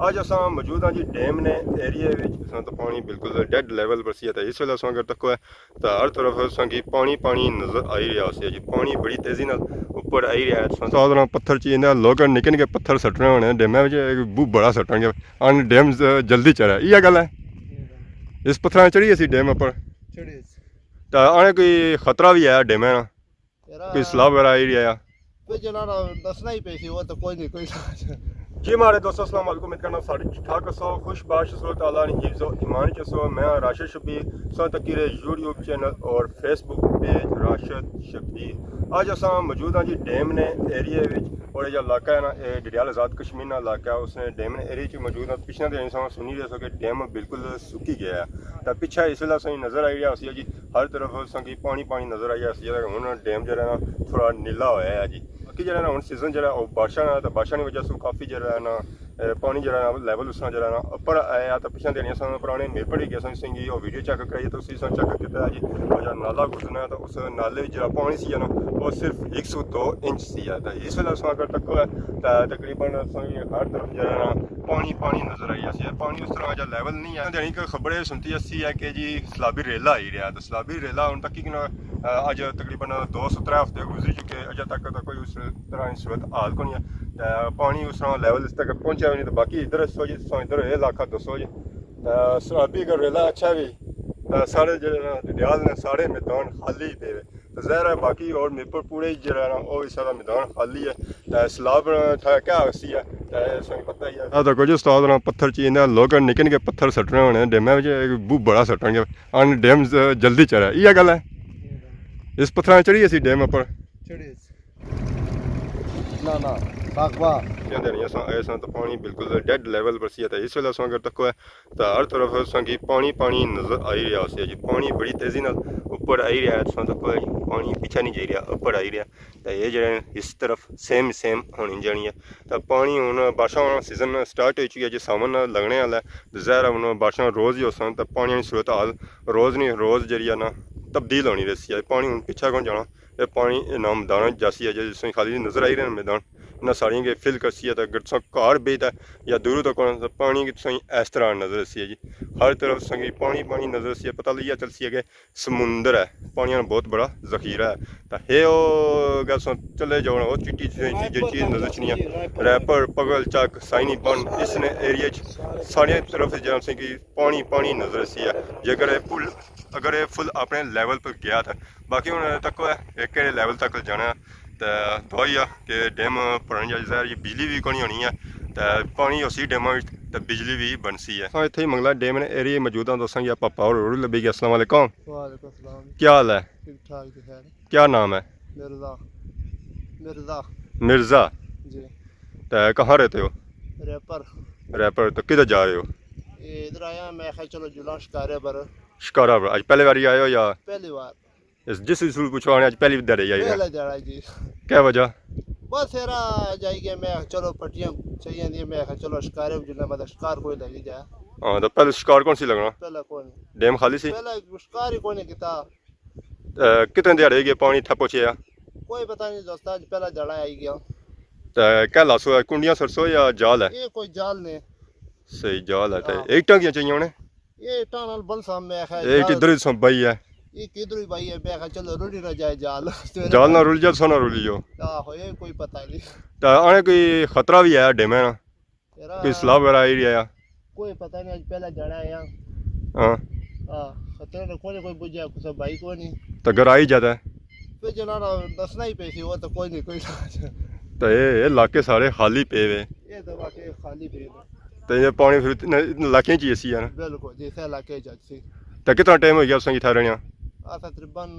अज अस मौजूद हाँ जी डैम ने एरिए तो पानी बिल्कुल डेड लेवल पर सी है। इस वेले अगर तको है तो हर तरफ असेंगी पानी पानी नज़र आई रहा है जी। पानी बड़ी तेज़ी नाल ऊपर आई रहा है। तो पत्थर चाहिए लोग निके निके पत्थर सट्टने होने डैम बू बड़ा सट्टन अन डैम जल्दी चढ़ा इै गल है। इस पत्थर चढ़ी असी डैम पर तो आने कोई खतरा भी है डैम कोई सलाह वगैरह आई रहा है दसना ही पे वो तो कोई नहीं कोई जी हमारे दोस्तों अस्सलाम वालेकुम। करना सारी ठीक ठाक सो खुश बाश सो ताला ने हिफ्ज़ो ईमान च सो मैं राशिद शबीर सो तकीरे यूट्यूब चैनल और फेसबुक पेज राशिद शबीर। आज अस मौजूद हाँ जी डैम ने एरिए और जो इलाका है ना ये डडियाल आज़ाद कश्मीर का इलाका है। उसने डैम ने एरिए मौजूद है। पिछले दिन सुनी रहे सो कि डैम बिल्कुल सुकी गया है। तो पिछा इस वेला असें नज़र आई रहा जी हर तरफ असेंगी पानी पानी नज़र आई रहा है। हूँ डैम जो ना थोड़ा नीला होया है जी। बाकी जो ना सीजन जो बारिशा ना तो बारिशा की वजह से काफ़ी जो ना पानी जो ना लैवल उसका जो ना उपर आया। तो पिछले दिन अस पुराने मिरपुर गए सी और वीडियो चेक कराई तो उसी चेक किया जी जो नाला गुजरना तो उस नाले जो पानी से ना वो सिर्फ 102 इंच सी है। तो इस वेले अस अगर तको है तो तकरीबन हर तरफ जो ना पानी पानी नजर आई है। पानी उस तरह जो लैवल नहीं है। देनी खबर सुनती अस्सी है कि जी सलाबी रेला आई रहा है। तो सलाबी रेला हूँ तक कि अज तकरीबन 2-3 हफ्ते गुजरी चुके अजे तक तो कोई उस तरह की सूरत हाल को नहीं है। पानी उस तरह लैवल इस तक पहुंचा भी नहीं। तो बाकी इधर सो जी इधर ये इलाका दसो जी सलाबी अगर रेला अच्छा भी सारे जो डडियाल ने सारे मैदान खाली पे तो जहर है। बाकी और मिरपुर पूरे जो ना वो सारा मैदान खाली है। तो सलाब क्या हसी है पता ही है। तो कुछ उस्ताद पत्थर चाहिए लोग निके निके पत्थर सट्टने होने डैम बू बड़ा सट्टन अन डैम जल्दी चढ़ा इै गल है। इस पत्थर चढ़ी असी डैम पर तो पानी बिल्कुल डेड लेवल पर सी है। इस वेले अगर तको है तो हर तरफ असेंगी पानी पानी नज़र आई रहा है जी। पानी बड़ी तेज़ी नाल ऊपर आई रहा है। तको है पानी पीछा नहीं जा रहा ऊपर आई रहा। तो ये जो इस तरफ सेम सेम होनी जानी है। तो पानी हूँ बारिशा सीजन स्टार्ट हो चुकी है जी। सावन लगने वाला है। तो ज़ाहिर है बारिशा रोज़ ही हो तो पानी की सूरत हाल रोज़ नहीं रोज़ जी ना तब्दील होनी रही है। पानी हूँ पिछा कौन जाना ये पानी इन्ना मैदान जासी है जिस खाली नज़र आई रहे हैं मैदान इन्हें सारियों के फिल करसी है। तो अगर तुम घर बेचता या दूर तक तो पानी की तुम इस तरह नज़र सी है जी। हर तरफ संगी पानी पानी नज़र सी है। पता लिया चल सी है कि समुंदर है पानी का बहुत बड़ा जखीरा है। तो हे गल चले जाओ वो चिट्टी चीज़ नज़र चनी रैपर पगल चक साइनी बन इस एरिए सारी तरफ जो कि पानी पानी नज़र सी है। जेकर पुल अगर ये फुल अपने लैवल पर गया था बाकी हूँ तक है कि लैवल तक जाना तो दवाई है कि डैम भरन जाए जी बिजली भी कोनी होनी है। तो पानी उसी डैम तो बिजली भी बनसी है। हाँ इतने मंगला डैम ने एरिए मौजूद हैं दोस्तों जी। पापा और रोड लबी गया। अस्सलाम वालेकुम। क्या हाल है क्या नाम है मिर्ज़ा जी। तो कहाँ रहते हो रैपर तो किधर जा रहे हो इधर आया मैं चलो जुला शिकारे पर शिकारा पर आज पहले बारी आए हो या पहली बार जिस पूछो आज पहली दर जी। क्या वजह बस यार जाइए मैं चलो पट्टियां चाहिए थी मैं चलो शिकारे जिला मतलब शिकार कोई लगी जाए। हाँ तो पहले शिकार कौन सी लगना पहला कौन डैम खाली सी पहला शिकार ही कौन किता कितने दिहाड़े गए पानी था पहुंचे कोई पता नहीं दोस्ता पहला जड़ा आई गया। तो क्या लासो है कुंडियां सरसों या जाल है ये कोई जाल ने सही जाल है। तो एक टांग चाहिए उन्हें ये टानल बल सामने एक इधर ही भाई है ये किधर ही भाई है मैं चलो रुड़ी ना जाए जाल ना रुल जा सोना रुली जो आहो ये कोई पता नहीं। तो आने कोई खतरा भी है डैम ना कोई सलाह वगैरह आई रही है कोई पता नहीं आज पहला जड़ा है हाँ खतरा तो कोई बुझा कुछ भाई को नहीं तो घर आई जाता है फिर जना दसना ही पे वो तो कोई नहीं कोई तो ये इलाके सारे खाली पे हुए ये तो वाकई खाली पे तो ये पानी फिर इलाके चाहिए सी है बिल्कुल जैसे इलाके जाती। तो कितना टाइम हो गया उसकी था रहने तकरीबन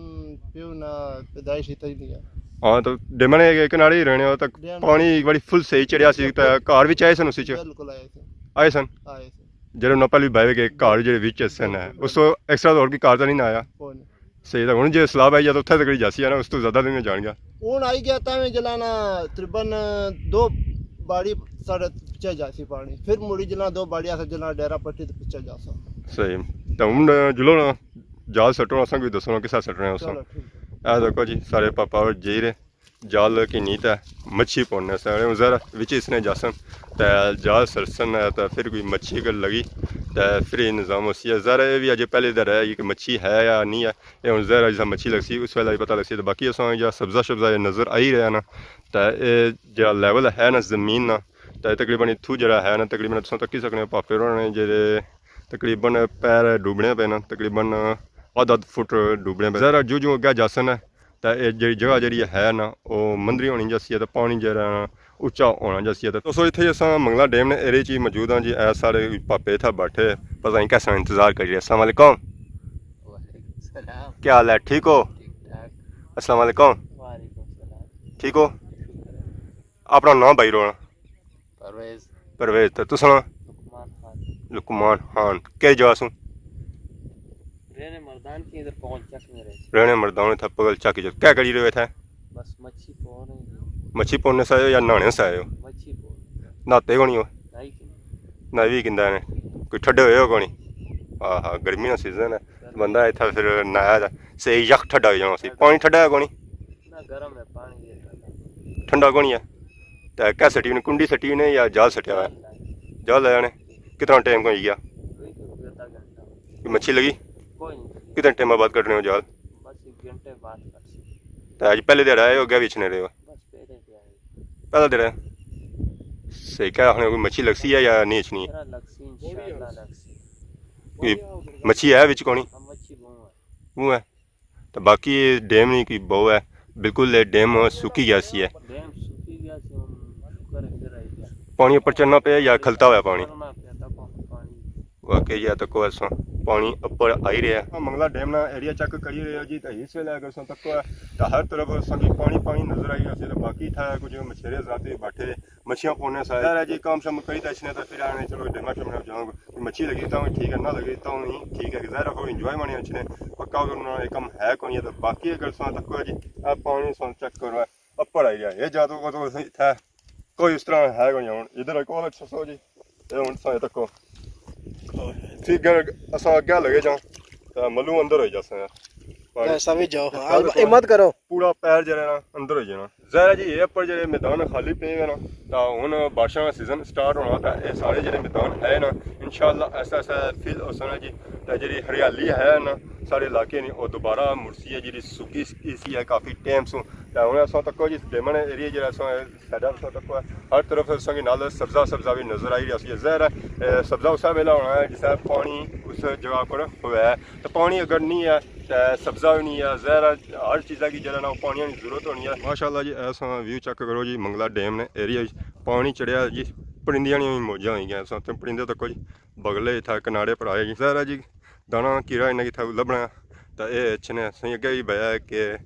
पियो ना पैदाइश ही नहीं है। हाँ तो डैम ने किनारे ही रहने तक पानी बड़ी फुल सही चढ़िया सी घर भी आए सन उसी बिल्कुल आए सन जो नपल भी बह गए घर जो बिच सन है उस एक्सट्रा और की कार तो नहीं ना आया सही था। हूँ जो सलाह आई तो उत्थे तक जासी है ना उस तो ज़्यादा नहीं जान गया हूँ आई गया तो जलाना तकरीबन 2 बाड़ी साढ़े पीछे जासी पानी फिर मुड़ी जला 2 बाड़िया से जला डेरा पट्टी तो पीछे जा सही। तो हूँ जुलो ना जाल सट्टो असा भी दसो किस सट्टने उस देखो जी सारे पापा और जी रहे जाल की नीत है मच्छी पौने से जरा बिच इसने जासन तो जाल सरसन है तो फिर कोई मच्छी अगर लगी तो फिर ये निज़ाम उसी है जरा ये भी अजय पहले इधर है ये कि मच्छी है या नहीं है ये हूँ जरा जिस मच्छी लगसी उस वेला पता लगसी तो बाकी असा जो सब्ज़ा शब्ज़ा नज़र आई रहा ना तो ये जो लेवल है ना ज़मीन ना तो तकरीबन इतू जरा है ना तकरीबन तुम तकी सकने पापे होने जे तकरीबन पैर डूबने पे ना तकरीबन आधा फुट डूबने पे जरा जो अगे जासन है तो ये जी जगह जी है ना वो मंदरी होनी जैसी है तो पानी जरा उच्चा होना जैसी है तो दोस्तों इतने अस मंगला डैम ने एरिया च मौजूद हाँ जी ऐ सारे पापे इतना बैठे पता नहीं कैसा इंतजार करिए। अस्सलाम वालेकुम, क्या हाल है, ठीक हो? अस्सलाम वालेकुम, ठीक हो? अपना नाम भाई रोना? परवेज। तो तू सुना? लुकमान खान। किस जगह सू? रहने मर्दान था पगल चाकी जो क्या करी रहे थे? बस मच्छी पौने से आए हो या नहाने से आए हो? नहाते को नहीं हो? नहाई किंदा ने कोई ठंडे हुए हो कोनी? हाँ हाँ गर्मी का सीजन है बंदा इतना फिर नहाया सही यक ठंडा हो जाना सी। पानी ठंडा है कोनी? ठंडा कोनी है तो क्या सटी ने कुंडी सटी ने या जाल सटिया हुआ? जाल लाया ने कितना टाइम को गया? मच्छी लगी? कितने टाइम बाद कटने हो जाल? तो अज पहले दिन आए हो क्या बेचने रहे हो? पहला दिन सही क्या आखने कोई मच्छी लगसी है या नहीं अच्छी? कोई मच्छी है बिच कोनी? वो है तो बाकी डैम नहीं कोई बहु है बिल्कुल डैम सुकी गया सी है। पानी ऊपर चढ़ना पे या खलता हुआ पानी? वाकई या तो को पानी ऊपर आई रहा है। मंगला डैम ना एरिया चेक करी रहे हो जी तो इस वेले अगर तक तो हर तरफ पानी पानी नजर आई रहा तो बाकी था कुछ मछेरे जाते बैठे मच्छियाँ पौने से है जी काम शाम करी तो तो फिर आने चलो डेमा शमा जाऊँगा मच्छी लगी तो ठीक है ना लगी तो नहीं ठीक है ज़ाहिर रखो इंजॉय माने अच्छे पक्का अगर कम है कौन तो बाकी अगर तक जी पानी चेक करो ऊपर आई रहा है जादू तो इतना कोई इस तरह है कोई हूँ इधर एक और अच्छा सो जी हूँ तको ठीक है अस अगे लगे जाओ तो मलू अंदर हो जासा हिम्मत करो पूरा पैर जरा ना अंदर हो जाना ज़ाहिर जी ये पर जो मैदान खाली पे है ना तो हूँ बारिशों का सीजन स्टार्ट होना तो ये सारे जो मैदान है ना इंशाल्लाह ऐसा ऐसा फील हो सकना जी तो जी हरियाली है ना सारे इलाके ने और दोबारा मुड़सी है जी सुकी सी है काफ़ी टाइम सो तो हूँ अस तक जी डेमन एरिया जो साइडा तक हर तरफ असेंगे नाल सब्ज़ा सब्ज़ा भी नजर आई रहा ज़ाहिर है सब्ज़ा उस वेला होना है जिस पानी उस जगह पर हुआ है तो पानी अगर नहीं है तो सब्ज़ा भी नहीं है ज़ाहिर हर चीज़ा की जरा ना पानी की जरूरत होनी है। माशाल्लाह जी ऐसा व्यू चेक करो जी मंगला डैम ने एरिया पानी चढ़िया जी परिंदियां भी मौजा हुई गई परिंदे तक जी बगले इतना कनाड़े पर आए ज़ाहिर जी दाना कीड़ा इन्हें इतना लभना तो ये अच्छे ने असें अगे भी बया कि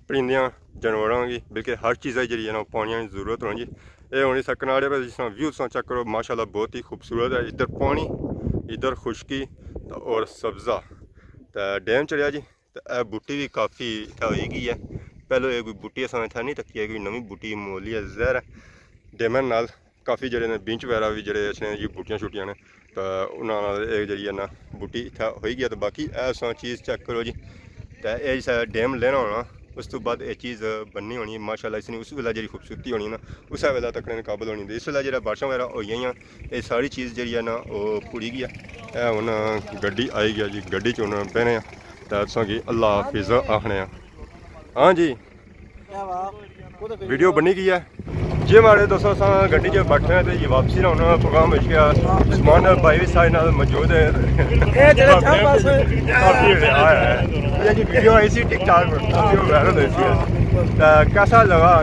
परिंदियां जानवरों की बल्कि हर चीज़ा जी है पानी की जरूरत होनी जी ये हूँ इस कनाड़े पर जिस व्यू चेक करो माशाल्लाह बहुत ही खूबसूरत है इधर पानी इधर खुशकी और सब्ज़ा तो डैम चढ़िया जी तो बूटी भी काफ़ी होगी है पहले ये कोई बूटी अस इतना नहीं तकी है कोई नवी बूटी मोली है ज़ाहिर है डैमन नाल काफ़ी जड़े ने बिंच वगैरह भी जड़े अच्छे जी बूटियां शूटियां ने तो उन्होंने जी है ना बूटी इतना हो गया तो बाकी ऐसा चीज़ चेक करो जी तो यह डैम लेना होना उस तो बाद ये चीज़ बननी होनी माशाल्लाह इसने उस वेला जी खूबसूरती होनी ना उस वेला तक काबल होनी इस वेला जो बारिशां वगैरह हो गई ये सारी चीज़ जी है ना वो पुड़ी गई है हूँ गड्डी आई गया जी गड्डी च हूँ बहने तो असेंगी अल्लाह हाफिज़ आखने हाँ जी वीडियो बनी गई है जी हमारे दोस्तों अस गड्डी च बैठे हैं तो ये वापसी ना होना प्रोग्राम हो गया उस्मान भाई भी सारे नाल मौजूद है जी वीडियो आई सी टिकटॉक पर वायरल हुई थी कैसा लगा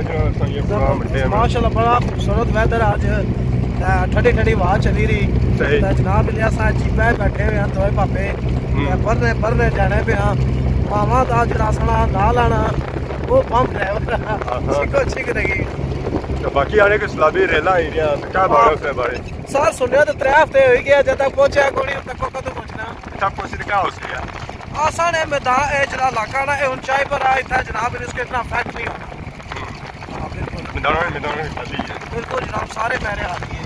ये प्रोग्राम माशाल्लाह बड़ा खूबसूरत वेदर आज ठंडी ठंडी हवा चली रही जनाब लिया जी बैठे हुए हैं दोए पापे भरने जाने पे हाँ मामा का जरा सना नाल आना वो पंप ड्राइवर छिक रही तो बाकी आने के सलाबी रेला ही रहा क्या बात है उसके बारे सर सुनिया तो 3 हफ्ते हो गया जब तक पहुंचा कोनी अब तक कदों पहुंचना तब पहुंचे क्या हो गया आसान है मैदान ए जरा इलाका ना ए ऊंचाई पर आ इतना जनाब इसके इतना इफेक्ट नहीं होना बिल्कुल जनाब सारे मैंने आ दिए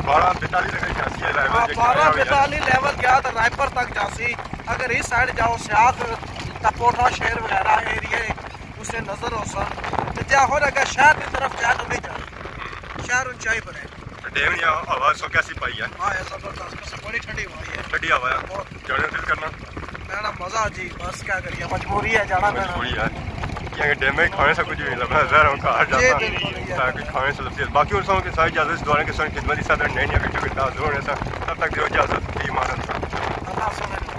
12-42 लेवल गया तो रायपुर तक जासी अगर इस साइड जाओ सियाख तपोटा शहर वगैरह एरिया उससे नजर हो सन जा हो रहा शहर की तरफ जा तो नहीं जाना शहर ऊंचाई पर है डैम या आवाज सो कैसी पाई है हाँ है जबरदस्त बस बड़ी ठंडी हवा है ठंडी हवा है जाने दिल करना मेरा मजा जी बस क्या करिए मजबूरी है जाना पैना मजबूरी है क्या डैम में खाने से कुछ नहीं लगा जरा हम कहा जाता ताकि खाने से लफ्ज़ बाकी उन सबों के साथ इजाज़त इस दौरान के साथ खिदमत साथ नई नई वीडियो के साथ जरूर ऐसा तब तक जो इजाज़त ईमान अल्लाह सुने